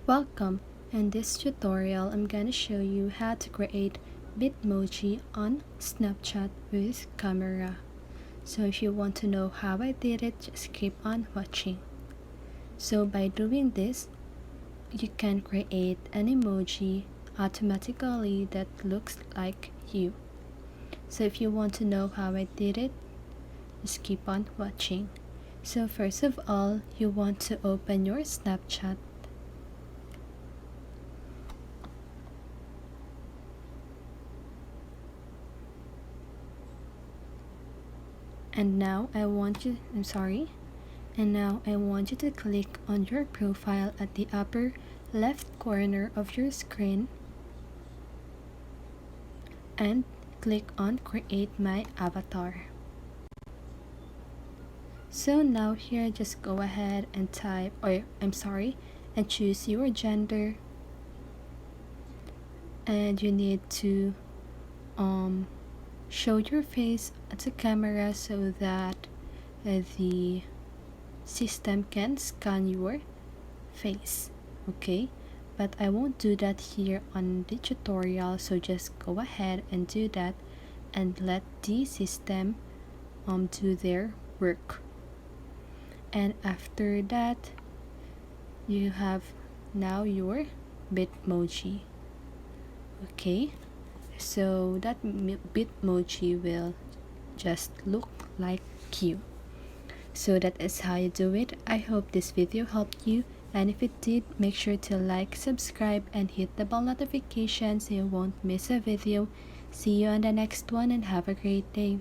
Welcome! In this tutorial, I'm gonna show you how to create Bitmoji on Snapchat with camera. So if you want to know how I did it, just keep on watching. So by doing this, you can create an emoji automatically that looks like you. So if you want to know how I did it, just keep on watching. So first of all, you want to open your Snapchat. And now I want you to click on your profile at the upper left corner of your screen and click on create my avatar. So now here, just go ahead and and choose your gender, and you need to show your face at the camera so that the system can scan your face. Okay, but I won't do that here on the tutorial, so just go ahead and do that and let the system do their work. And after that, you have now your Bitmoji. Okay, so that Bitmoji will just look like you. So that is how you do it. I hope this video helped you, and if it did, make sure to like, subscribe, and hit the bell notification so you won't miss a video. See you on the next one, and have a great day.